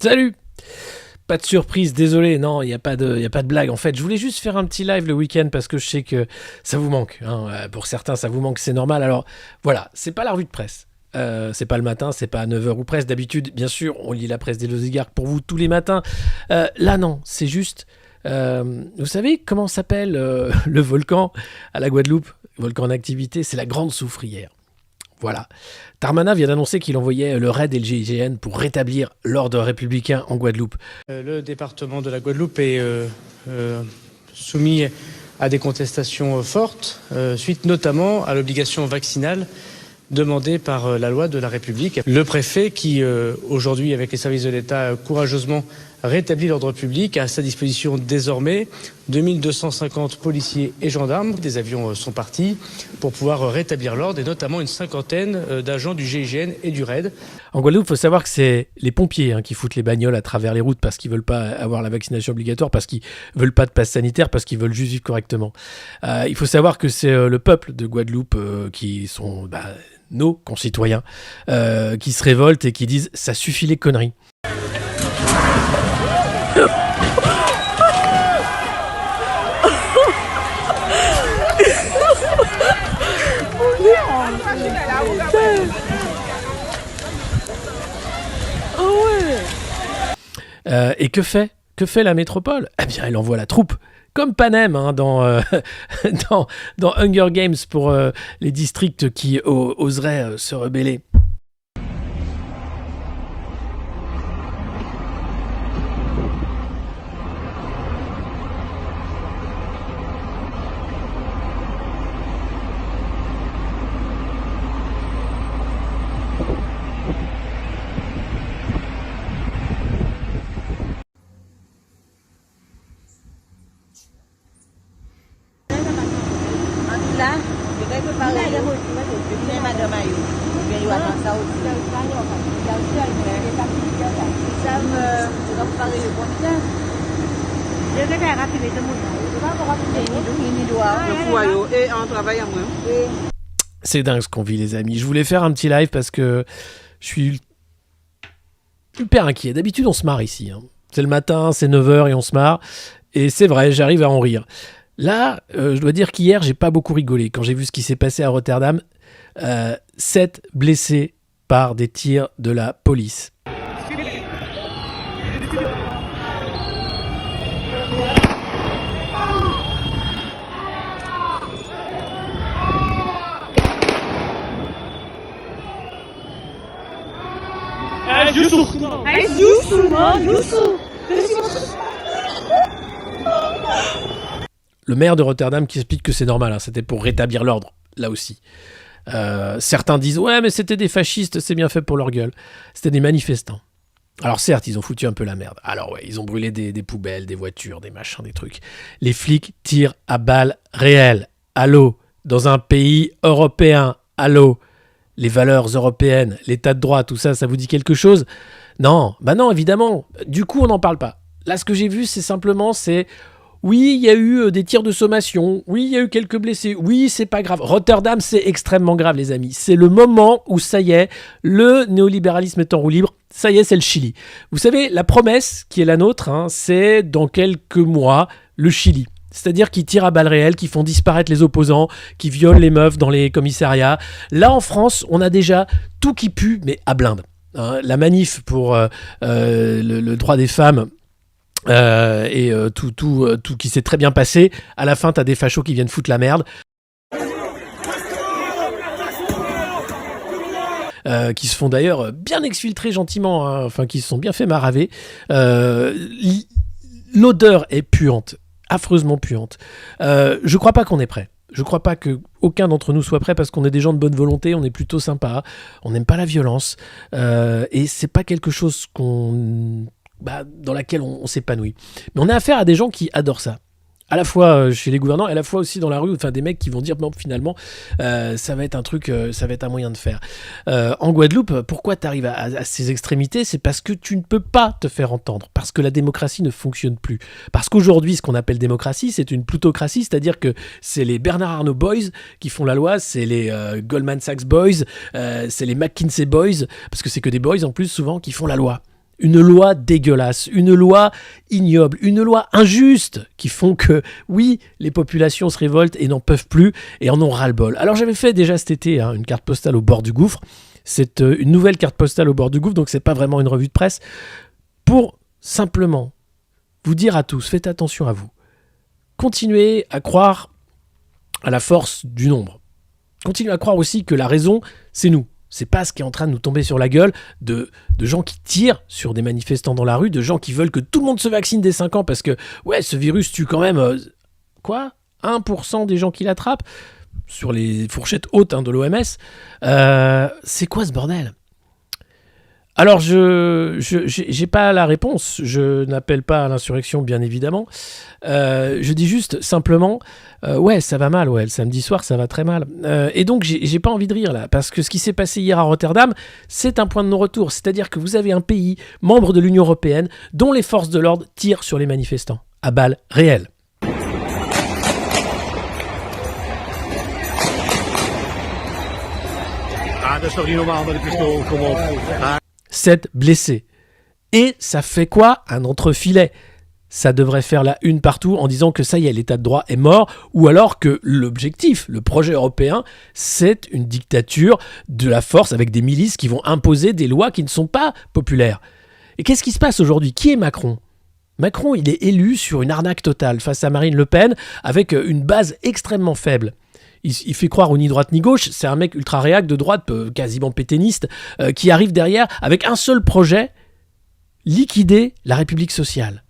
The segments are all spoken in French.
Salut! Pas de surprise, désolé, non, il n'y a pas de blague. En fait, je voulais juste faire un petit live le week-end parce que je sais que ça vous manque. Pour certains, ça vous manque, c'est normal. Alors, voilà, c'est pas la revue de presse. C'est pas le matin, c'est pas à 9h ou presque. D'habitude, bien sûr, on lit la presse des oligarques pour vous tous les matins. Là, non, c'est juste... vous savez comment s'appelle le volcan à la Guadeloupe? Volcan en activité, c'est la Grande Soufrière. Voilà. Darmanin vient d'annoncer qu'il envoyait le RAID et le GIGN pour rétablir l'ordre républicain en Guadeloupe. Le département de la Guadeloupe est soumis à des contestations fortes, suite notamment à l'obligation vaccinale demandée par la loi de la République. Le préfet qui, aujourd'hui, avec les services de l'État, courageusement rétablit l'ordre public, a à sa disposition désormais 2250 policiers et gendarmes. Des avions sont partis pour pouvoir rétablir l'ordre et notamment une cinquantaine d'agents du GIGN et du RAID. En Guadeloupe, il faut savoir que c'est les pompiers qui foutent les bagnoles à travers les routes parce qu'ils ne veulent pas avoir la vaccination obligatoire, parce qu'ils ne veulent pas de passe sanitaire, parce qu'ils veulent juste vivre correctement. Il faut savoir que c'est le peuple de Guadeloupe qui sont nos concitoyens qui se révoltent et qui disent « ça suffit les conneries ». Et que fait la métropole? Eh bien, elle envoie la troupe, comme Panem dans Hunger Games pour les districts qui oseraient se rebeller. Là, je vais préparer les routes. Je vais madame Ayou. Je vais y avoir ça aussi. Ça me préparer le bon temps. Je vais faire rappeler tout le monde. Je vais pas rappeler. Il doit. Le foyer et en travaillant moins. C'est dingue ce qu'on vit, les amis. Je voulais faire un petit live parce que je suis hyper inquiet. D'habitude, on se marre ici. C'est le matin, c'est 9h et on se marre. Et c'est vrai, j'arrive à en rire. Là, je dois dire qu'hier, j'ai pas beaucoup rigolé. Quand j'ai vu ce qui s'est passé à Rotterdam, 7 blessés par des tirs de la police. Le maire de Rotterdam qui explique que c'est normal, c'était pour rétablir l'ordre, là aussi. Certains disent « Ouais, mais c'était des fascistes, c'est bien fait pour leur gueule. » C'était des manifestants. Alors certes, ils ont foutu un peu la merde. Alors ouais, ils ont brûlé des poubelles, des voitures, des machins, des trucs. Les flics tirent à balles réelles. Allô, dans un pays européen, allô, les valeurs européennes, l'état de droit, tout ça, ça vous dit quelque chose? Non, non, évidemment. Du coup, on n'en parle pas. Là, ce que j'ai vu, c'est oui, il y a eu des tirs de sommation. Oui, il y a eu quelques blessés. Oui, c'est pas grave. Rotterdam, c'est extrêmement grave, les amis. C'est le moment où, ça y est, le néolibéralisme est en roue libre. Ça y est, c'est le Chili. Vous savez, la promesse qui est la nôtre, c'est dans quelques mois, le Chili. C'est-à-dire qu'ils tirent à balles réelles, qui font disparaître les opposants, qui violent les meufs dans les commissariats. Là, en France, on a déjà tout qui pue, mais à blinde. La manif pour le droit des femmes... et tout qui s'est très bien passé. À la fin, t'as des fachos qui viennent foutre la merde. Qui se font d'ailleurs bien exfiltrer gentiment, qui se sont bien fait maraver. L'odeur est puante, affreusement puante. Je crois pas qu'on est prêt. Je crois pas qu'aucun d'entre nous soit prêt parce qu'on est des gens de bonne volonté, on est plutôt sympa, on n'aime pas la violence. Et c'est pas quelque chose dans laquelle on s'épanouit. Mais on a affaire à des gens qui adorent ça. À la fois chez les gouvernants, et à la fois aussi dans la rue, des mecs qui vont dire non, finalement, ça va être un truc, ça va être un moyen de faire. En Guadeloupe, pourquoi tu arrives à ces extrémités? C'est parce que tu ne peux pas te faire entendre, parce que la démocratie ne fonctionne plus. Parce qu'aujourd'hui, ce qu'on appelle démocratie, c'est une plutocratie, c'est-à-dire que c'est les Bernard Arnault Boys qui font la loi, c'est les Goldman Sachs Boys, c'est les McKinsey Boys, parce que c'est que des boys en plus souvent qui font la loi. Une loi dégueulasse, une loi ignoble, une loi injuste qui font que, oui, les populations se révoltent et n'en peuvent plus et en ont ras-le-bol. Alors j'avais fait déjà cet été une carte postale au bord du gouffre. C'est une nouvelle carte postale au bord du gouffre, donc c'est pas vraiment une revue de presse. Pour simplement vous dire à tous, faites attention à vous. Continuez à croire à la force du nombre. Continuez à croire aussi que la raison, c'est nous. C'est pas ce qui est en train de nous tomber sur la gueule de gens qui tirent sur des manifestants dans la rue, de gens qui veulent que tout le monde se vaccine dès 5 ans parce que, ouais, ce virus tue quand même, 1% des gens qui l'attrapent sur les fourchettes hautes de l'OMS. C'est quoi ce bordel ? Alors, je n'ai pas la réponse. Je n'appelle pas à l'insurrection, bien évidemment. Je dis juste simplement, ouais, ça va mal, ouais, le samedi soir, ça va très mal. Et donc, j'ai pas envie de rire, là, parce que ce qui s'est passé hier à Rotterdam, c'est un point de non-retour. C'est-à-dire que vous avez un pays, membre de l'Union européenne, dont les forces de l'ordre tirent sur les manifestants, à balles réelles. 7 blessés. Et ça fait quoi ? Un entrefilet. Ça devrait faire la une partout en disant que ça y est, l'état de droit est mort, ou alors que l'objectif, le projet européen, c'est une dictature de la force avec des milices qui vont imposer des lois qui ne sont pas populaires. Et qu'est-ce qui se passe aujourd'hui ? Qui est Macron ? Macron, il est élu sur une arnaque totale face à Marine Le Pen avec une base extrêmement faible. Il fait croire ni droite ni gauche, c'est un mec ultra réac de droite, quasiment pétainiste, qui arrive derrière avec un seul projet, liquider la République sociale.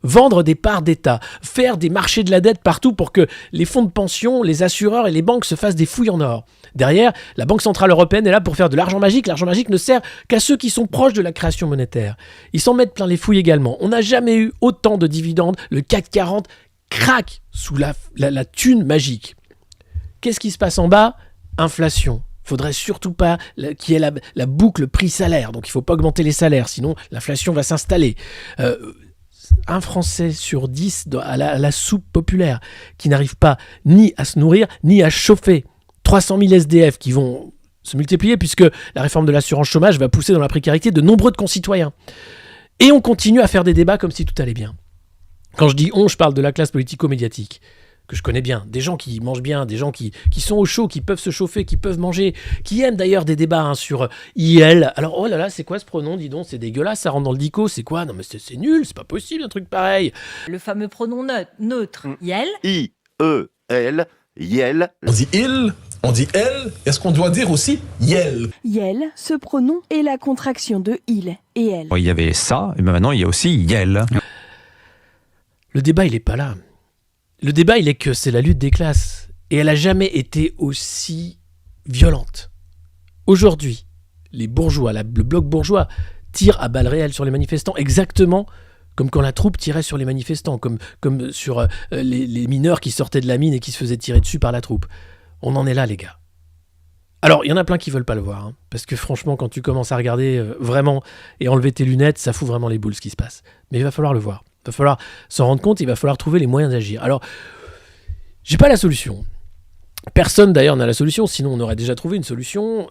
Vendre des parts d'État, faire des marchés de la dette partout pour que les fonds de pension, les assureurs et les banques se fassent des fouilles en or. Derrière, la Banque Centrale Européenne est là pour faire de l'argent magique. L'argent magique ne sert qu'à ceux qui sont proches de la création monétaire. Ils s'en mettent plein les fouilles également. On n'a jamais eu autant de dividendes. Le CAC 40 craque sous la thune magique. Qu'est-ce qui se passe en bas ? Inflation. Faudrait surtout pas qu'il y ait la boucle prix-salaire. Donc il ne faut pas augmenter les salaires, sinon l'inflation va s'installer. Un Français sur 10 à la soupe populaire qui n'arrive pas ni à se nourrir, ni à chauffer. 300 000 SDF qui vont se multiplier puisque la réforme de l'assurance chômage va pousser dans la précarité de nombreux de concitoyens. Et on continue à faire des débats comme si tout allait bien. Quand je dis on, je parle de la classe politico-médiatique, que je connais bien, des gens qui mangent bien, des gens qui sont au chaud, qui peuvent se chauffer, qui peuvent manger, qui aiment d'ailleurs des débats sur IL. Alors, oh là là, c'est quoi ce pronom, dis donc, c'est dégueulasse, ça rentre dans le dico, c'est quoi ? Non mais c'est nul, c'est pas possible un truc pareil. Le fameux pronom neutre, IL. I-E-L, Yel. On dit il, on dit elle, est-ce qu'on doit dire aussi yel ? Yel, ce pronom est la contraction de il et elle. Il y avait ça, et maintenant il y a aussi yel. Le débat, il est pas là. Le débat, il est que c'est la lutte des classes. Et elle n'a jamais été aussi violente. Aujourd'hui, les bourgeois, le bloc bourgeois, tire à balles réelles sur les manifestants, exactement comme quand la troupe tirait sur les manifestants, comme sur les mineurs qui sortaient de la mine et qui se faisaient tirer dessus par la troupe. On en est là, les gars. Alors, il y en a plein qui veulent pas le voir, parce que franchement, quand tu commences à regarder vraiment et enlever tes lunettes, ça fout vraiment les boules ce qui se passe. Mais il va falloir le voir. Il va falloir s'en rendre compte, il va falloir trouver les moyens d'agir. Alors, j'ai pas la solution. Personne d'ailleurs n'a la solution, sinon on aurait déjà trouvé une solution.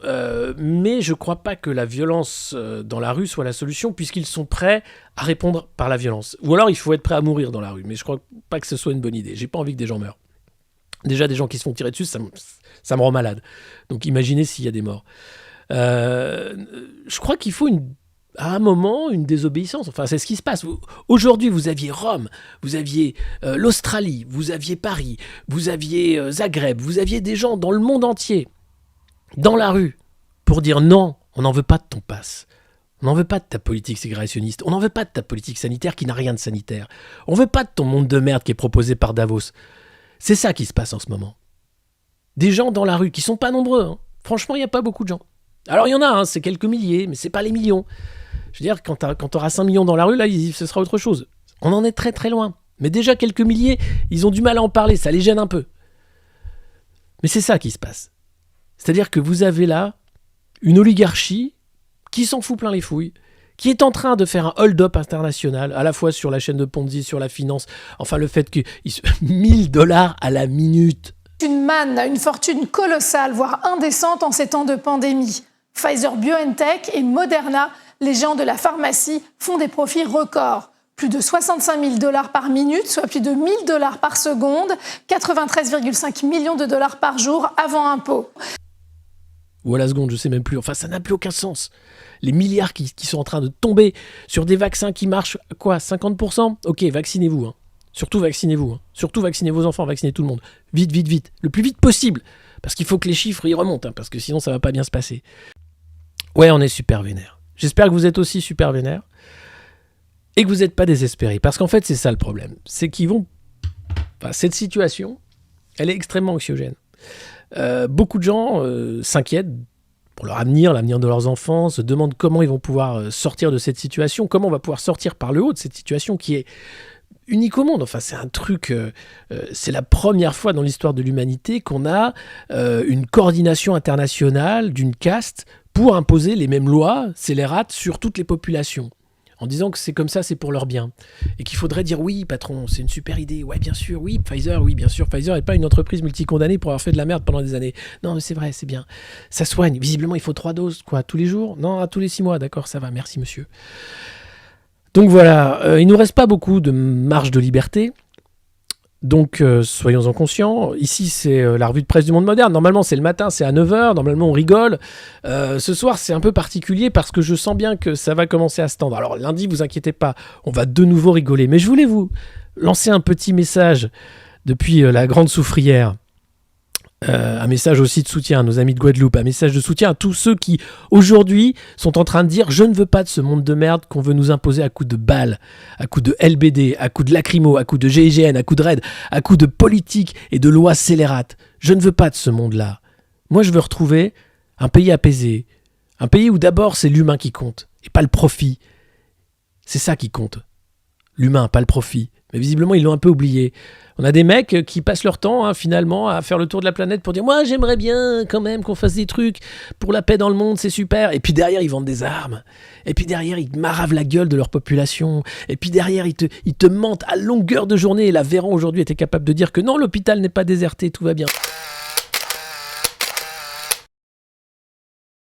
Mais je crois pas que la violence dans la rue soit la solution, puisqu'ils sont prêts à répondre par la violence. Ou alors il faut être prêt à mourir dans la rue. Mais je crois pas que ce soit une bonne idée. J'ai pas envie que des gens meurent. Déjà, des gens qui se font tirer dessus, ça me rend malade. Donc imaginez s'il y a des morts. Je crois qu'il faut à un moment, une désobéissance. Enfin, c'est ce qui se passe. Aujourd'hui, vous aviez Rome, vous aviez l'Australie, vous aviez Paris, vous aviez Zagreb, vous aviez des gens dans le monde entier, dans la rue, pour dire non, on n'en veut pas de ton passe. On n'en veut pas de ta politique ségrégationniste. On n'en veut pas de ta politique sanitaire qui n'a rien de sanitaire. On ne veut pas de ton monde de merde qui est proposé par Davos. C'est ça qui se passe en ce moment. Des gens dans la rue qui sont pas nombreux. Franchement, il n'y a pas beaucoup de gens. Alors, il y en a, c'est quelques milliers, mais c'est pas les millions. Je veux dire, quand t'auras 5 millions dans la rue, là, ce sera autre chose. On en est très très loin. Mais déjà, quelques milliers, ils ont du mal à en parler, ça les gêne un peu. Mais c'est ça qui se passe. C'est-à-dire que vous avez là une oligarchie qui s'en fout plein les fouilles, qui est en train de faire un hold-up international, à la fois sur la chaîne de Ponzi, sur la finance, enfin le fait que 1000 $ à la minute. Une manne, une fortune colossale, voire indécente en ces temps de pandémie. Pfizer-BioNTech et Moderna les géants de la pharmacie font des profits records. Plus de 65 000 $ par minute, soit plus de 1 000 $ par seconde, 93,5 millions de dollars par jour avant impôt. Ou à la seconde, je sais même plus. Enfin, ça n'a plus aucun sens. Les milliards qui sont en train de tomber sur des vaccins qui marchent, quoi, 50%? Ok, vaccinez-vous. Hein. Surtout vaccinez-vous. Hein. Surtout vaccinez vos enfants, vaccinez tout le monde. Vite, vite, vite. Le plus vite possible. Parce qu'il faut que les chiffres y remontent, hein, parce que sinon ça va pas bien se passer. Ouais, on est super vénère. J'espère que vous êtes aussi super vénère. Et que vous n'êtes pas désespérés. Parce qu'en fait, c'est ça le problème. C'est qu'ils vont... Enfin, cette situation, elle est extrêmement anxiogène. Beaucoup de gens s'inquiètent pour leur avenir, l'avenir de leurs enfants, se demandent comment ils vont pouvoir sortir de cette situation, comment on va pouvoir sortir par le haut de cette situation qui est unique au monde. Enfin, c'est un truc... c'est la première fois dans l'histoire de l'humanité qu'on a une coordination internationale d'une caste pour imposer les mêmes lois scélérates sur toutes les populations. En disant que c'est comme ça, c'est pour leur bien. Et qu'il faudrait dire oui, patron, c'est une super idée. Ouais, bien sûr, oui, Pfizer, oui, bien sûr. Pfizer n'est pas une entreprise multicondamnée pour avoir fait de la merde pendant des années. Non, mais c'est vrai, c'est bien. Ça soigne. Visiblement, il faut 3 doses, quoi, tous les jours? Non, tous les 6 mois. D'accord, ça va, merci, monsieur. Donc voilà, il ne nous reste pas beaucoup de marge de liberté. Donc, soyons-en conscients. Ici, c'est la revue de presse du Monde Moderne. Normalement, c'est le matin, c'est à 9h. Normalement, on rigole. Ce soir, c'est un peu particulier parce que je sens bien que ça va commencer à se tendre. Alors, lundi, vous inquiétez pas, on va de nouveau rigoler. Mais je voulais vous lancer un petit message depuis la Grande Soufrière. Un message aussi de soutien à nos amis de Guadeloupe, un message de soutien à tous ceux qui, aujourd'hui, sont en train de dire « Je ne veux pas de ce monde de merde qu'on veut nous imposer à coups de balles, à coups de LBD, à coups de lacrymo, à coups de GIGN, à coups de raid, à coups de politique et de lois scélérates. Je ne veux pas de ce monde-là. Moi, je veux retrouver un pays apaisé, un pays où d'abord c'est l'humain qui compte, et pas le profit. C'est ça qui compte. L'humain, pas le profit. Mais visiblement, ils l'ont un peu oublié. On a des mecs qui passent leur temps, finalement, à faire le tour de la planète pour dire « Moi, j'aimerais bien quand même qu'on fasse des trucs pour la paix dans le monde, c'est super. » Et puis derrière, ils vendent des armes. Et puis derrière, ils maravent la gueule de leur population. Et puis derrière, ils te mentent à longueur de journée. Et la Véran, aujourd'hui, était capable de dire que non, l'hôpital n'est pas déserté, tout va bien.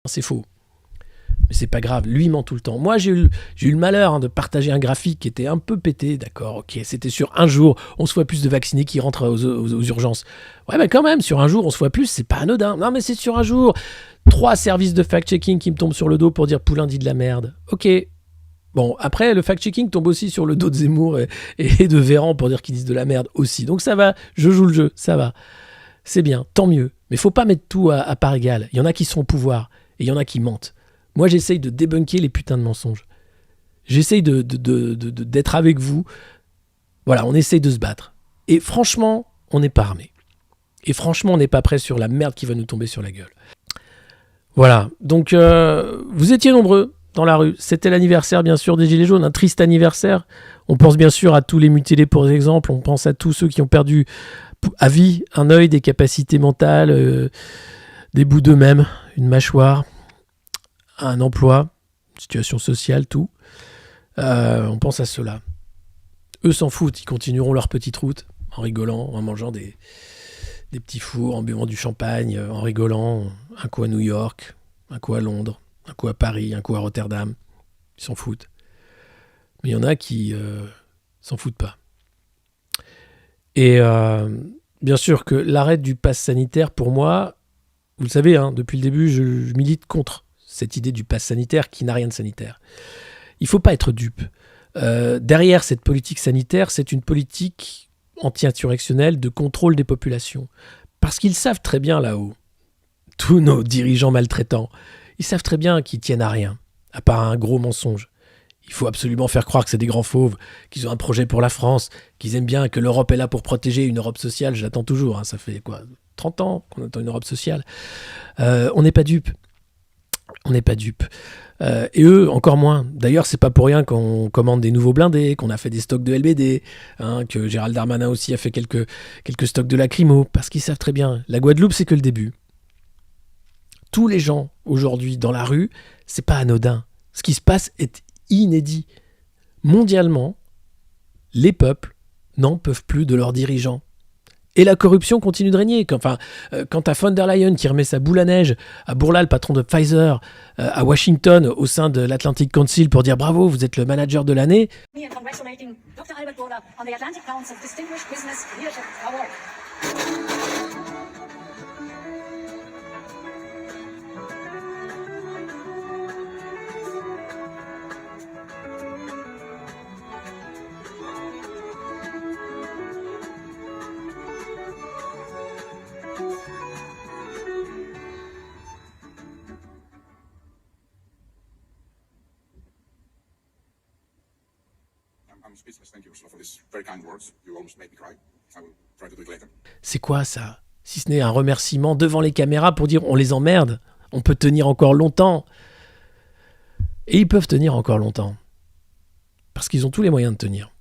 C'est faux. Mais c'est pas grave, lui il ment tout le temps. Moi j'ai eu le malheur de partager un graphique qui était un peu pété, d'accord, ok, c'était sur un jour, on se voit plus de vaccinés qui rentrent aux urgences. Ouais mais quand même, sur un jour on se voit plus, c'est pas anodin. Non mais c'est sur un jour, 3 services de fact-checking qui me tombent sur le dos pour dire Poulain dit de la merde. Ok. Bon, après le fact-checking tombe aussi sur le dos de Zemmour et de Véran pour dire qu'ils disent de la merde aussi. Donc ça va, je joue le jeu, ça va. C'est bien, tant mieux. Mais faut pas mettre tout à part égale. Il y en a qui sont au pouvoir et il y en a qui mentent. Moi, j'essaye de débunker les putains de mensonges. J'essaye d'être avec vous. Voilà, on essaye de se battre. Et franchement, on n'est pas armé. Et franchement, on n'est pas prêt sur la merde qui va nous tomber sur la gueule. Voilà, donc vous étiez nombreux dans la rue. C'était l'anniversaire, bien sûr, des Gilets jaunes. Un triste anniversaire. On pense bien sûr à tous les mutilés, pour exemple. On pense à tous ceux qui ont perdu à vie un œil, des capacités mentales, des bouts d'eux-mêmes, une mâchoire, un emploi, situation sociale, tout. On pense à ceux-là. Eux s'en foutent, ils continueront leur petite route en rigolant, en mangeant des petits fours, en buvant du champagne, en rigolant. Un coup à New York, un coup à Londres, un coup à Paris, un coup à Rotterdam. Ils s'en foutent. Mais il y en a qui s'en foutent pas. Et bien sûr que l'arrêt du pass sanitaire, pour moi, vous le savez, depuis le début, je milite contre cette idée du pass sanitaire qui n'a rien de sanitaire. Il ne faut pas être dupe. Derrière cette politique sanitaire, c'est une politique anti-insurrectionnelle de contrôle des populations. Parce qu'ils savent très bien là-haut, tous nos dirigeants maltraitants, ils savent très bien qu'ils tiennent à rien, à part un gros mensonge. Il faut absolument faire croire que c'est des grands fauves, qu'ils ont un projet pour la France, qu'ils aiment bien, que l'Europe est là pour protéger une Europe sociale. J'attends toujours, ça fait 30 ans qu'on attend une Europe sociale. On n'est pas dupes. On n'est pas dupes. Et eux, encore moins. D'ailleurs, c'est pas pour rien qu'on commande des nouveaux blindés, qu'on a fait des stocks de LBD, que Gérald Darmanin aussi a fait quelques stocks de lacrymo, parce qu'ils savent très bien. La Guadeloupe, c'est que le début. Tous les gens, aujourd'hui, dans la rue, c'est pas anodin. Ce qui se passe est inédit. Mondialement, les peuples n'en peuvent plus de leurs dirigeants. Et la corruption continue de régner. Enfin, quand t'as von der Leyen qui remet sa boule à neige à Bourla, le patron de Pfizer, à Washington, au sein de l'Atlantic Council, pour dire bravo, vous êtes le manager de l'année. C'est quoi ça? Si ce n'est un remerciement devant les caméras pour dire on les emmerde, on peut tenir encore longtemps. Et ils peuvent tenir encore longtemps. Parce qu'ils ont tous les moyens de tenir.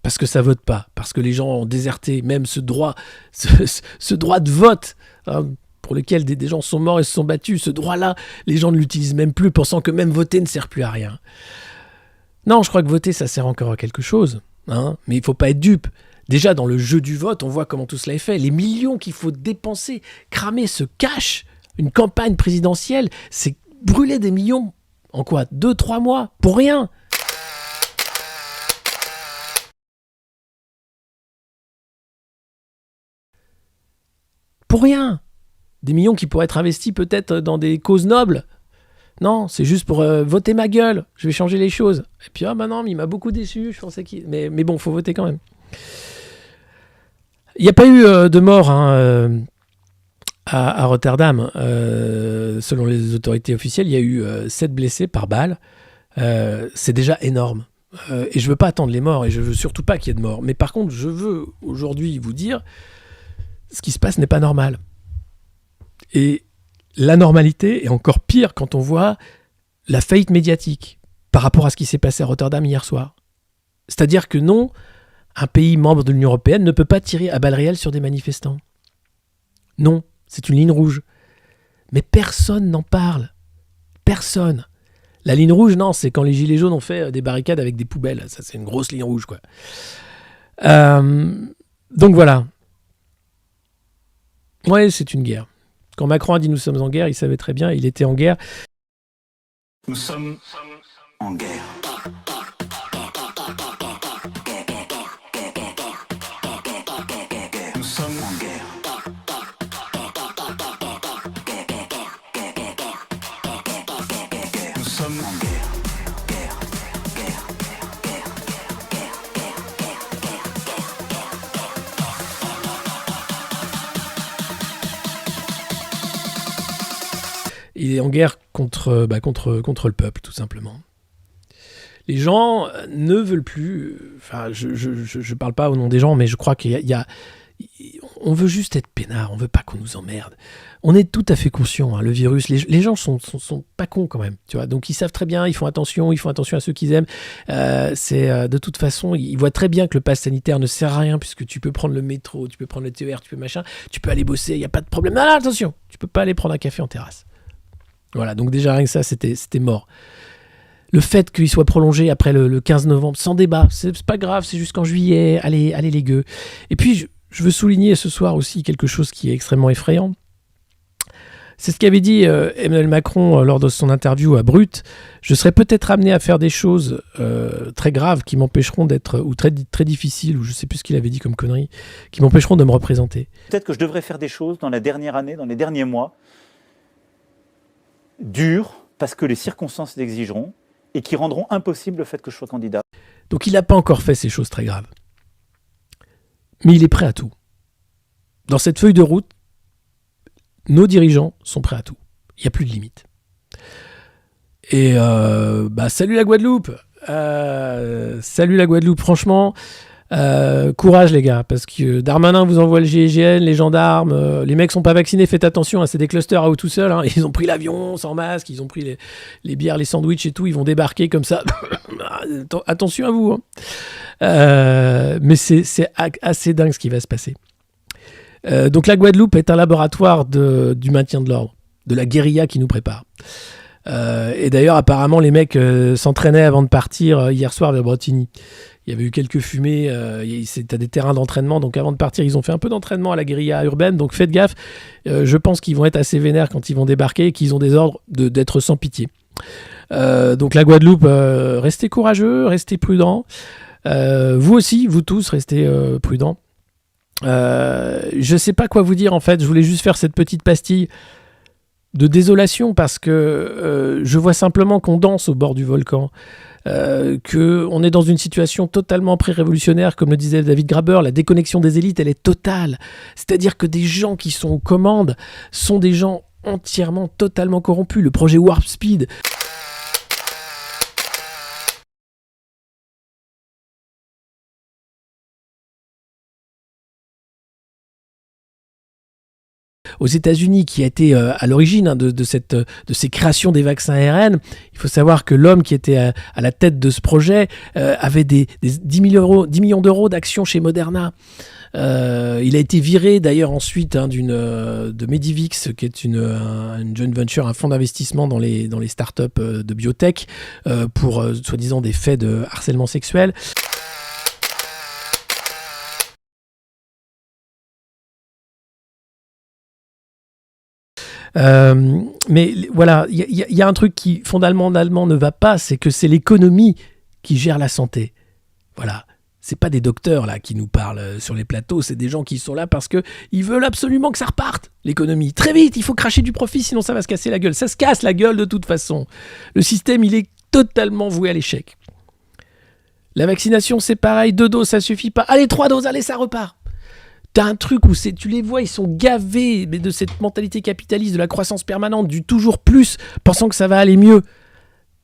Parce que ça vote pas. Parce que les gens ont déserté même ce droit de vote, hein, pour lequel des gens sont morts et se sont battus. Ce droit-là, les gens ne l'utilisent même plus, pensant que même voter ne sert plus à rien. Non, je crois que voter, ça sert encore à quelque chose. Hein, mais il ne faut pas être dupe. Déjà, dans le jeu du vote, on voit comment tout cela est fait. Les millions qu'il faut dépenser, cramer ce cash, une campagne présidentielle, c'est brûler des millions en quoi 2-3 mois pour rien. Pour rien. Des millions qui pourraient être investis peut-être dans des causes nobles. Non, c'est juste pour voter ma gueule. Je vais changer les choses. Et puis, ah bah non, mais il m'a beaucoup déçu. Je pensais qu'il... Mais bon, il faut voter quand même. Il n'y a pas eu de mort à Rotterdam. Selon les autorités officielles, il y a eu 7 blessés par balle. C'est déjà énorme. Et je ne veux pas attendre les morts et je ne veux surtout pas qu'il y ait de morts. Mais par contre, je veux aujourd'hui vous dire ce qui se passe n'est pas normal. Et l'anormalité est encore pire quand on voit la faillite médiatique par rapport à ce qui s'est passé à Rotterdam hier soir. C'est-à-dire que non, un pays membre de l'Union européenne ne peut pas tirer à balles réelles sur des manifestants. Non, c'est une ligne rouge. Mais personne n'en parle. Personne. La ligne rouge, non, c'est quand les gilets jaunes ont fait des barricades avec des poubelles. Ça, c'est une grosse ligne rouge, quoi. Donc voilà. Ouais, c'est une guerre. Quand Macron a dit « nous sommes en guerre », il savait très bien, il était en guerre. Nous sommes en guerre. Nous sommes en guerre. Nous sommes en guerre. Il est en guerre contre le peuple, tout simplement. Les gens ne veulent plus... Enfin, je parle pas au nom des gens, mais je crois qu'il y a on veut juste être peinard, on veut pas qu'on nous emmerde. On est tout à fait conscient, hein, le virus, les gens sont pas cons quand même, tu vois. Donc ils savent très bien, ils font attention à ceux qu'ils aiment. De toute façon, ils voient très bien que le pass sanitaire ne sert à rien puisque tu peux prendre le métro, tu peux prendre le TER, tu peux aller bosser, il y a pas de problème. Non, attention, tu peux pas aller prendre un café en terrasse. Voilà, donc déjà rien que ça, c'était mort. Le fait qu'il soit prolongé après le 15 novembre, sans débat, c'est pas grave, c'est jusqu'en juillet, allez les gueux. Et puis, je veux souligner ce soir aussi quelque chose qui est extrêmement effrayant. C'est ce qu'avait dit Emmanuel Macron lors de son interview à Brut. Je serais peut-être amené à faire des choses très graves qui m'empêcheront d'être, ou très, très difficiles, ou je sais plus ce qu'il avait dit comme connerie, qui m'empêcheront de me représenter. Peut-être que je devrais faire des choses dans la dernière année, dans les derniers mois, dures, parce que les circonstances l'exigeront, et qui rendront impossible le fait que je sois candidat. Donc il n'a pas encore fait ces choses très graves. Mais il est prêt à tout. Dans cette feuille de route, nos dirigeants sont prêts à tout. Il n'y a plus de limite. Et salut la Guadeloupe. Salut la Guadeloupe, franchement. Courage les gars, parce que Darmanin vous envoie le GIGN, les gendarmes, les mecs sont pas vaccinés, faites attention, hein, c'est des clusters à eux tout seuls, hein, ils ont pris l'avion sans masque, ils ont pris les bières, les sandwichs et tout, ils vont débarquer comme ça. Attention à vous. Hein. Mais c'est assez dingue ce qui va se passer. Donc la Guadeloupe est un laboratoire du maintien de l'ordre, de la guérilla qui nous prépare. Et d'ailleurs, apparemment, les mecs s'entraînaient avant de partir hier soir vers Bretigny. Il y avait eu quelques fumées, c'était des terrains d'entraînement, donc avant de partir, ils ont fait un peu d'entraînement à la guérilla urbaine, donc faites gaffe. Je pense qu'ils vont être assez vénères quand ils vont débarquer et qu'ils ont des ordres d'être sans pitié. Donc la Guadeloupe, restez courageux, restez prudents. Vous aussi, vous tous, restez prudents. Je sais pas quoi vous dire en fait, je voulais juste faire cette petite pastille de désolation parce que je vois simplement qu'on danse au bord du volcan, qu'on est dans une situation totalement pré-révolutionnaire, comme le disait David Graeber, la déconnexion des élites, elle est totale. C'est-à-dire que des gens qui sont aux commandes sont des gens entièrement, totalement corrompus. Le projet Warp Speed... aux États-Unis, qui a été à l'origine de ces créations des vaccins ARN, il faut savoir que l'homme qui était à la tête de ce projet avait des 10 millions d'euros d'actions chez Moderna. Il a été viré d'ailleurs ensuite de Medivix, qui est une joint venture, un fonds d'investissement dans les startups de biotech, pour soi-disant des faits de harcèlement sexuel. Mais voilà, il y a un truc qui fondamentalement ne va pas, c'est que c'est l'économie qui gère la santé. Voilà, c'est pas des docteurs là qui nous parlent sur les plateaux, c'est des gens qui sont là parce que ils veulent absolument que ça reparte, l'économie. Très vite, il faut cracher du profit, sinon ça va se casser la gueule. Ça se casse la gueule de toute façon. Le système, il est totalement voué à l'échec. La vaccination, c'est pareil, 2 doses, ça suffit pas. Allez, 3 doses, allez, ça repart. T'as un truc où tu les vois, ils sont gavés de cette mentalité capitaliste, de la croissance permanente, du toujours plus, pensant que ça va aller mieux.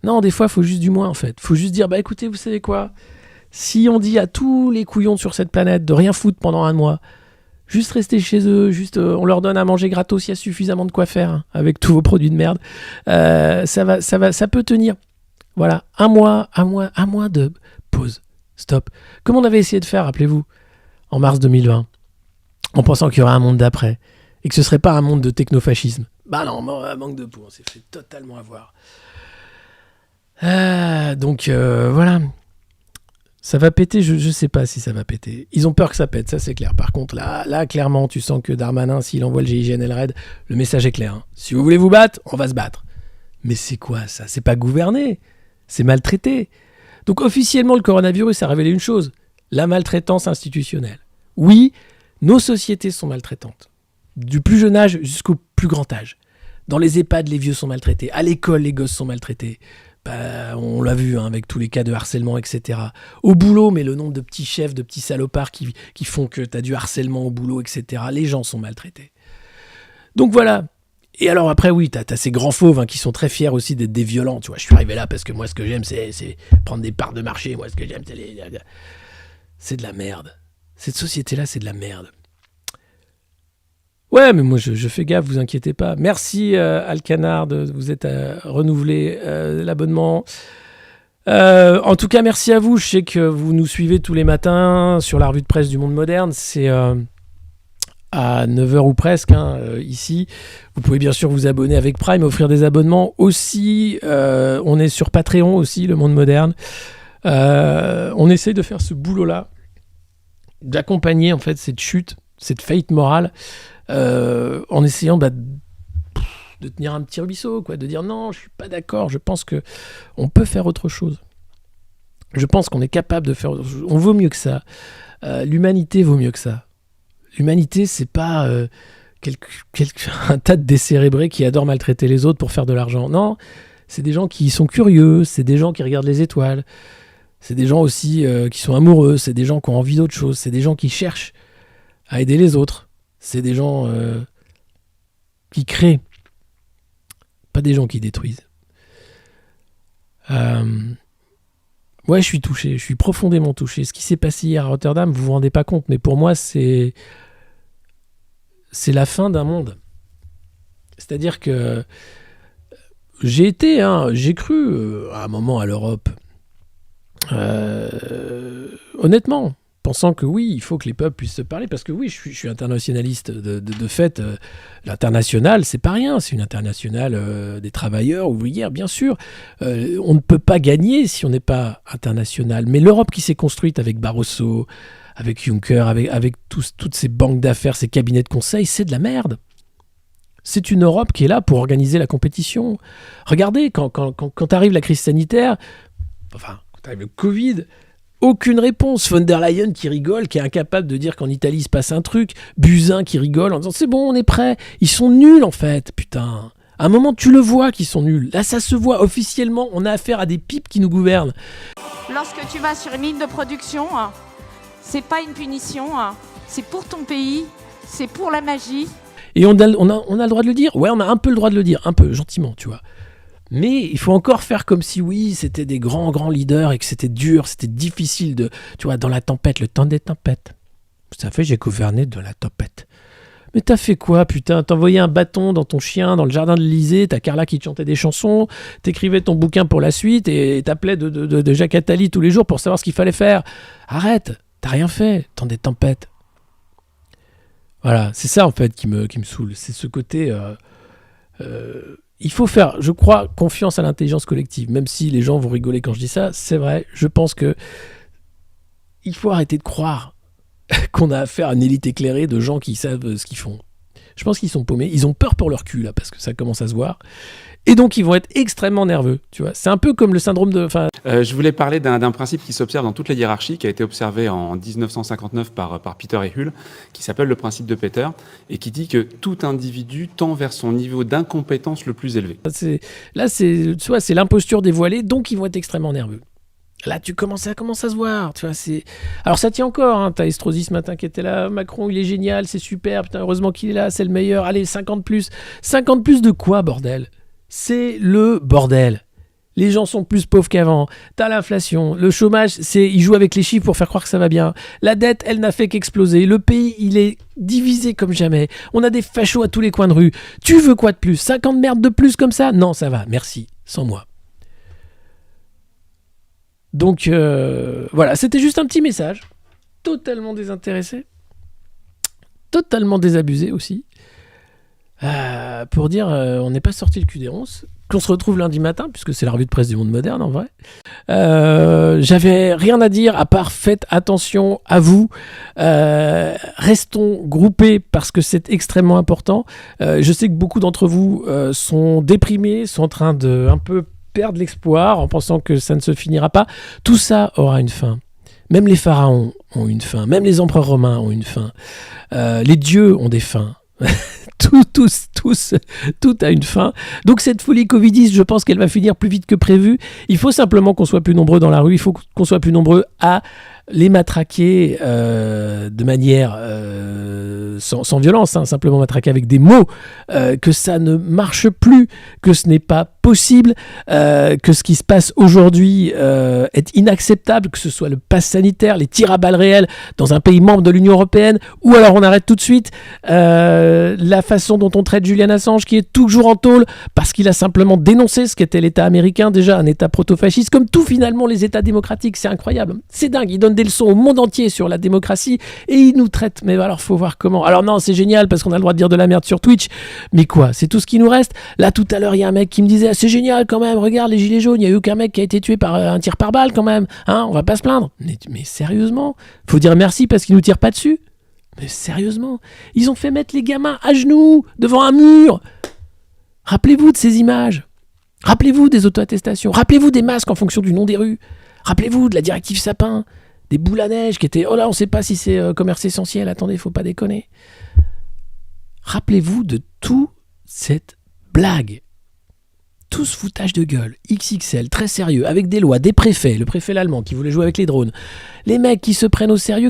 Non, des fois, il faut juste du moins, en fait. Il faut juste dire, bah écoutez, vous savez quoi ? Si on dit à tous les couillons sur cette planète de rien foutre pendant 1 mois, juste rester chez eux, on leur donne à manger gratos, il y a suffisamment de quoi faire, hein, avec tous vos produits de merde, ça peut tenir. Voilà, un mois de pause, stop. Comme on avait essayé de faire, rappelez-vous, en mars 2020. En pensant qu'il y aurait un monde d'après, et que ce serait pas un monde de technofascisme. Bah non, manque de peau, on s'est fait totalement avoir. Donc voilà. Ça va péter, je sais pas si ça va péter. Ils ont peur que ça pète, ça c'est clair. Par contre, là clairement, tu sens que Darmanin, s'il envoie le GIGN et le RAID, le message est clair. Hein. Si vous voulez vous battre, on va se battre. Mais c'est quoi ça ? C'est pas gouverner, c'est maltraiter. Donc officiellement, le coronavirus a révélé une chose, la maltraitance institutionnelle. Oui, nos sociétés sont maltraitantes, du plus jeune âge jusqu'au plus grand âge. Dans les EHPAD, les vieux sont maltraités. À l'école, les gosses sont maltraités. Bah, on l'a vu hein, avec tous les cas de harcèlement, etc. Au boulot, mais le nombre de petits chefs, de petits salopards qui font que tu as du harcèlement au boulot, etc. Les gens sont maltraités. Donc voilà. Et alors après, oui, t'as ces grands fauves hein, qui sont très fiers aussi d'être des violents. Tu vois, je suis arrivé là parce que moi, ce que j'aime, c'est prendre des parts de marché. Moi, ce que j'aime, c'est de la merde. Cette société-là, c'est de la merde. Ouais, mais moi, je fais gaffe, vous inquiétez pas. Merci, Alcanard, de vous êtes renouvelé l'abonnement. En tout cas, merci à vous. Je sais que vous nous suivez tous les matins sur la revue de presse du Monde Moderne. C'est à 9h ou presque, ici. Vous pouvez bien sûr vous abonner avec Prime, offrir des abonnements aussi. On est sur Patreon aussi, le Monde Moderne. On essaye de faire ce boulot-là, d'accompagner en fait cette chute, cette faillite morale, en essayant de tenir un petit ruisseau, quoi, de dire non, je suis pas d'accord, je pense que on peut faire autre chose. Je pense qu'on est capable de faire autre chose. On vaut mieux que ça. L'humanité vaut mieux que ça. L'humanité, c'est pas un tas de décérébrés qui adorent maltraiter les autres pour faire de l'argent. Non, c'est des gens qui sont curieux, c'est des gens qui regardent les étoiles. C'est des gens aussi qui sont amoureux, c'est des gens qui ont envie d'autre chose, c'est des gens qui cherchent à aider les autres, c'est des gens qui créent, pas des gens qui détruisent. Ouais, je suis touché, je suis profondément touché. Ce qui s'est passé hier à Rotterdam, vous vous rendez pas compte, mais pour moi, c'est la fin d'un monde. C'est-à-dire que j'ai cru à un moment à l'Europe. Honnêtement, pensant que oui, il faut que les peuples puissent se parler, parce que oui, je suis internationaliste de fait. L'international, c'est pas rien, c'est une internationale des travailleurs, ouvrières, bien sûr. On ne peut pas gagner si on n'est pas international. Mais l'Europe qui s'est construite avec Barroso, avec Juncker, avec toutes ces banques d'affaires, ces cabinets de conseil, c'est de la merde. C'est une Europe qui est là pour organiser la compétition. Regardez, quand arrive la crise sanitaire, enfin, quand arrive le Covid, aucune réponse. Von der Leyen qui rigole, qui est incapable de dire qu'en Italie il se passe un truc. Buzyn qui rigole en disant c'est bon, on est prêt. Ils sont nuls en fait, putain. À un moment, tu le vois qu'ils sont nuls. Là, ça se voit officiellement. On a affaire à des pipes qui nous gouvernent. Lorsque tu vas sur une ligne de production, c'est pas une punition, c'est pour ton pays, c'est pour la magie. Et on a le droit de le dire. Ouais, on a un peu le droit de le dire, un peu, gentiment, tu vois. Mais il faut encore faire comme si, oui, c'était des grands leaders et que c'était dur, c'était difficile de... Tu vois, dans la tempête, le temps des tempêtes. Ça fait, j'ai gouverné de la tempête. Mais t'as fait quoi, putain? T'envoyais un bâton dans ton chien, dans le jardin de l'Élysée, t'as Carla qui te chantait des chansons, t'écrivais ton bouquin pour la suite et t'appelais de Jacques Attali tous les jours pour savoir ce qu'il fallait faire. Arrête, t'as rien fait, temps des tempêtes. Voilà, c'est ça en fait qui me saoule. C'est ce côté... il faut faire, je crois, confiance à l'intelligence collective. Même si les gens vont rigoler quand je dis ça, c'est vrai. Je pense que il faut arrêter de croire qu'on a affaire à une élite éclairée de gens qui savent ce qu'ils font. Je pense qu'ils sont paumés. Ils ont peur pour leur cul, là, parce que ça commence à se voir. Et donc, ils vont être extrêmement nerveux. Tu vois, c'est un peu comme le syndrome de... Je voulais parler d'un principe qui s'observe dans toute la hiérarchie, qui a été observé en 1959 par Peter et Hull, qui s'appelle le principe de Peter, et qui dit que tout individu tend vers son niveau d'incompétence le plus élevé. Tu vois, c'est l'imposture dévoilée, donc ils vont être extrêmement nerveux. Là, ça commence à se voir. Tu vois, alors, ça tient encore. Hein. T'as Estrosi ce matin qui était là. Macron, il est génial, c'est super. Putain, heureusement qu'il est là, c'est le meilleur. Allez, 50 plus. 50 plus de quoi, bordel? C'est le bordel. Les gens sont plus pauvres qu'avant. T'as l'inflation. Le chômage, ils jouent avec les chiffres pour faire croire que ça va bien. La dette, elle n'a fait qu'exploser. Le pays, il est divisé comme jamais. On a des fachos à tous les coins de rue. Tu veux quoi de plus? 50 merdes de plus comme ça? Non, ça va. Merci. Sans moi. Donc, voilà. C'était juste un petit message. Totalement désintéressé. Totalement désabusé aussi. Pour dire, on n'est pas sorti le cul des ronces, qu'on se retrouve lundi matin, puisque c'est la revue de presse du Monde Moderne en vrai. J'avais rien à dire à part faites attention à vous, restons groupés parce que c'est extrêmement important. Je sais que beaucoup d'entre vous sont déprimés, sont en train de un peu perdre l'espoir en pensant que ça ne se finira pas. Tout ça aura une fin. Même les pharaons ont une fin, même les empereurs romains ont une fin. Les dieux ont des fins. Tout a une fin. Donc cette folie covidiste, je pense qu'elle va finir plus vite que prévu. Il faut simplement qu'on soit plus nombreux dans la rue, il faut qu'on soit plus nombreux à les matraquer de manière sans violence, hein, simplement matraquer avec des mots, que ça ne marche plus, que ce n'est pas possible, que ce qui se passe aujourd'hui est inacceptable, que ce soit le pass sanitaire, les tirs à balles réelles dans un pays membre de l'Union européenne, ou alors on arrête tout de suite la façon dont on traite Julian Assange, qui est toujours en tôle parce qu'il a simplement dénoncé ce qu'était l'État américain, déjà un État proto-fasciste, comme tout finalement les États démocratiques. C'est incroyable, c'est dingue, il donne des leçons au monde entier sur la démocratie et il nous traite, mais alors faut voir comment. Alors non, c'est génial parce qu'on a le droit de dire de la merde sur Twitch, mais quoi, c'est tout ce qui nous reste. Là tout à l'heure il y a un mec qui me disait c'est génial quand même, regarde les gilets jaunes, il n'y a eu aucun mec qui a été tué par un tir par balle quand même, hein, on va pas se plaindre. Mais sérieusement, faut dire merci parce qu'ils nous tirent pas dessus. Mais sérieusement, ils ont fait mettre les gamins à genoux devant un mur. Rappelez-vous de ces images. Rappelez-vous des auto-attestations. Rappelez-vous des masques en fonction du nom des rues. Rappelez-vous de la directive Sapin, des boules à neige qui étaient oh là on sait pas si c'est commerce essentiel, attendez, faut pas déconner. Rappelez-vous de toute cette blague. Tout ce foutage de gueule, XXL, très sérieux, avec des lois, des préfets, le préfet l'allemand qui voulait jouer avec les drones, les mecs qui se prennent au sérieux,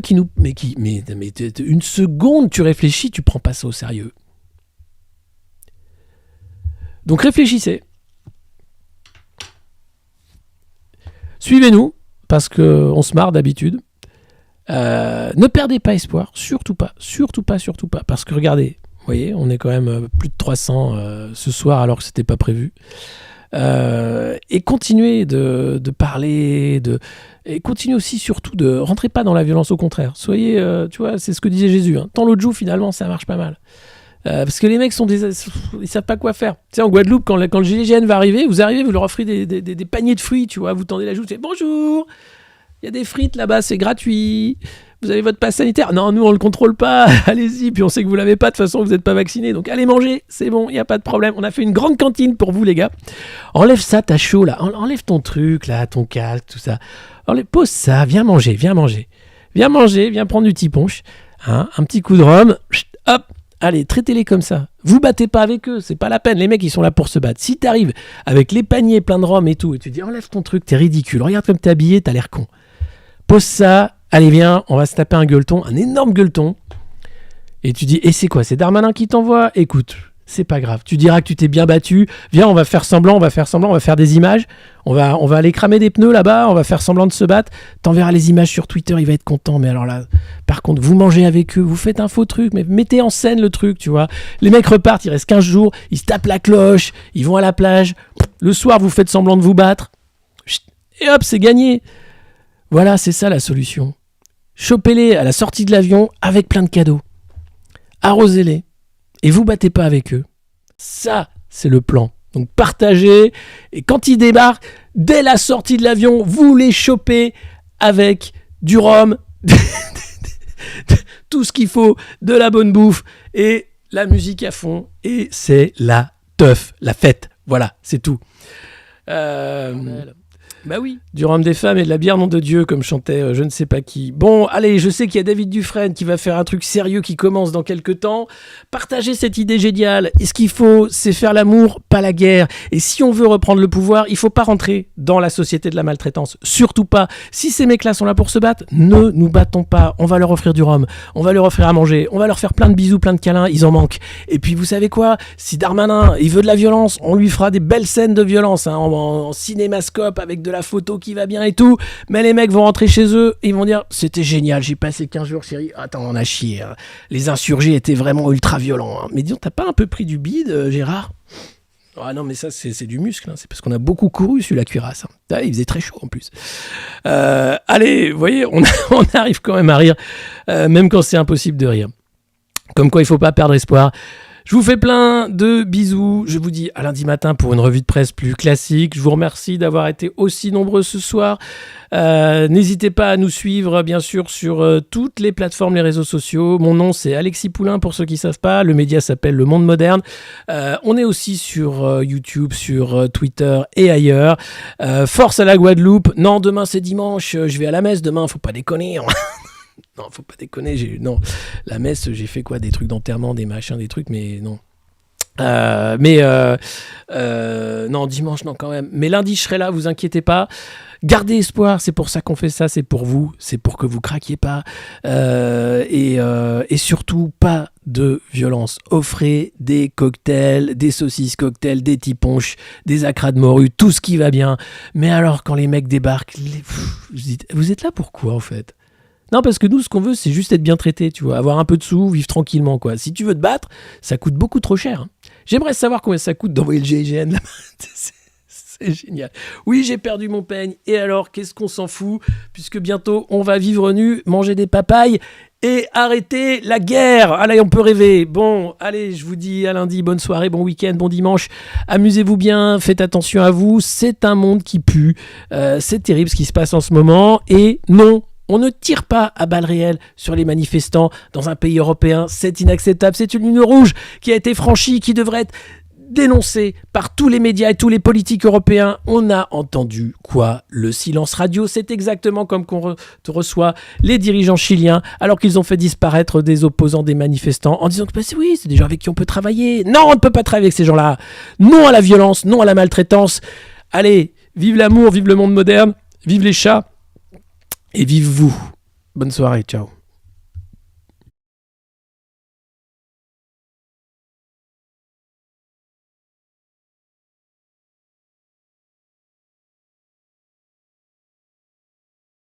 mais une seconde tu réfléchis, tu prends pas ça au sérieux. Donc réfléchissez. Suivez-nous, parce qu'on se marre d'habitude. Ne perdez pas espoir, surtout pas, parce que regardez, vous voyez, on est quand même plus de 300 ce soir alors que c'était pas prévu. Et continuez de parler, et continuez aussi surtout de rentrer pas dans la violence, au contraire. Soyez, tu vois, c'est ce que disait Jésus. Hein. Tant l'autre joue, finalement, ça marche pas mal. Parce que les mecs ils savent pas quoi faire. Tu sais, en Guadeloupe, quand le GIGN va arriver, vous leur offrez des paniers de fruits, tu vois, vous tendez la joue, c'est bonjour, il y a des frites là-bas, c'est gratuit. Vous avez votre passe sanitaire? Non, nous on le contrôle pas. Allez-y, puis on sait que vous l'avez pas, de toute façon vous n'êtes pas vacciné. Donc allez manger, c'est bon, il n'y a pas de problème. On a fait une grande cantine pour vous les gars. Enlève ça, t'as chaud là. Enlève ton truc là, ton casque, tout ça. Pose ça, viens manger. Viens prendre du petit punch. Hein, un petit coup de rhum. Chut, hop, allez, traitez-les comme ça. Vous battez pas avec eux, c'est pas la peine. Les mecs ils sont là pour se battre. Si t'arrives avec les paniers pleins de rhum et tout, et tu dis enlève ton truc, t'es ridicule. Regarde comme t'es habillé, t'as l'air con. Pose ça. Allez, viens, on va se taper un gueuleton, un énorme gueuleton. Et tu dis, et c'est quoi? C'est Darmanin qui t'envoie? Écoute, c'est pas grave. Tu diras que tu t'es bien battu. Viens, on va faire des images. On va aller cramer des pneus là-bas, on va faire semblant de se battre. T'enverras les images sur Twitter, il va être content. Mais alors là, par contre, vous mangez avec eux, vous faites un faux truc, mais mettez en scène le truc, tu vois. Les mecs repartent, il reste 15 jours, ils se tapent la cloche, ils vont à la plage. Le soir, vous faites semblant de vous battre. Et hop, c'est gagné. Voilà, c'est ça la solution. Chopez-les à la sortie de l'avion avec plein de cadeaux. Arrosez-les. Et vous battez pas avec eux. Ça, c'est le plan. Donc partagez. Et quand ils débarquent, dès la sortie de l'avion, vous les chopez avec du rhum, tout ce qu'il faut, de la bonne bouffe et la musique à fond. Et c'est la teuf, la fête. Voilà, c'est tout. Bah oui, du rhum des femmes et de la bière, nom de Dieu, comme chantait je ne sais pas qui. Bon, allez, je sais qu'il y a David Dufresne qui va faire un truc sérieux qui commence dans quelques temps. Partagez cette idée géniale. Et ce qu'il faut, c'est faire l'amour, pas la guerre. Et si on veut reprendre le pouvoir, il faut pas rentrer dans la société de la maltraitance. Surtout pas. Si ces mecs-là sont là pour se battre, ne nous battons pas. On va leur offrir du rhum, on va leur offrir à manger, on va leur faire plein de bisous, plein de câlins, ils en manquent. Et puis vous savez quoi? Si Darmanin, il veut de la violence, on lui fera des belles scènes de violence, hein, en cinémascope avec de la photo qui va bien et tout, mais les mecs vont rentrer chez eux et ils vont dire c'était génial, j'ai passé 15 jours chérie. Attends, on a chié, hein. Les insurgés étaient vraiment ultra violents, hein. Mais disons, t'as pas un peu pris du bide, Gérard? Ah non, mais ça c'est du muscle, hein. C'est parce qu'on a beaucoup couru sur la cuirasse, hein. Ah, il faisait très chaud en plus. Allez, vous voyez, on arrive quand même à rire, même quand c'est impossible de rire. Comme quoi il faut pas perdre espoir. Je vous fais plein de bisous. Je vous dis à lundi matin pour une revue de presse plus classique. Je vous remercie d'avoir été aussi nombreux ce soir. N'hésitez pas à nous suivre, bien sûr, sur toutes les plateformes, les réseaux sociaux. Mon nom, c'est Alexis Poulain, pour ceux qui ne savent pas. Le média s'appelle Le Monde Moderne. On est aussi sur YouTube, sur Twitter et ailleurs. Force à la Guadeloupe. Non, demain, c'est dimanche. Je vais à la messe demain. Faut pas déconner. Non, faut pas déconner. Non, la messe, j'ai fait quoi? Des trucs d'enterrement, des machins, des trucs, mais non. Non, dimanche, non, quand même. Mais lundi, je serai là, vous inquiétez pas. Gardez espoir, c'est pour ça qu'on fait ça, c'est pour vous, c'est pour que vous craquiez pas. Et surtout, pas de violence. Offrez des cocktails, des saucisses cocktails, des petits punch, des acras de morue, tout ce qui va bien. Mais alors, quand les mecs débarquent, vous êtes là pour quoi, en fait? Non, parce que nous, ce qu'on veut, c'est juste être bien traité, tu vois, avoir un peu de sous, vivre tranquillement, quoi. Si tu veux te battre, ça coûte beaucoup trop cher, hein. J'aimerais savoir combien ça coûte d'envoyer le GIGN là-bas. C'est génial. Oui, j'ai perdu mon peigne. Et alors, qu'est-ce qu'on s'en fout? Puisque bientôt, on va vivre nu, manger des papayes et arrêter la guerre. Allez, on peut rêver. Bon, allez, je vous dis à lundi. Bonne soirée, bon week-end, bon dimanche. Amusez-vous bien, faites attention à vous. C'est un monde qui pue. C'est terrible ce qui se passe en ce moment. Et non, on ne tire pas à balles réelles sur les manifestants dans un pays européen. C'est inacceptable. C'est une ligne rouge qui a été franchie, qui devrait être dénoncée par tous les médias et tous les politiques européens. On a entendu quoi? Le silence radio. C'est exactement comme qu'on reçoit les dirigeants chiliens alors qu'ils ont fait disparaître des opposants, des manifestants, en disant que oui, c'est des gens avec qui on peut travailler. Non, on ne peut pas travailler avec ces gens-là. Non à la violence, non à la maltraitance. Allez, vive l'amour, vive le monde moderne, vive les chats. Et vive vous. Bonne soirée, ciao.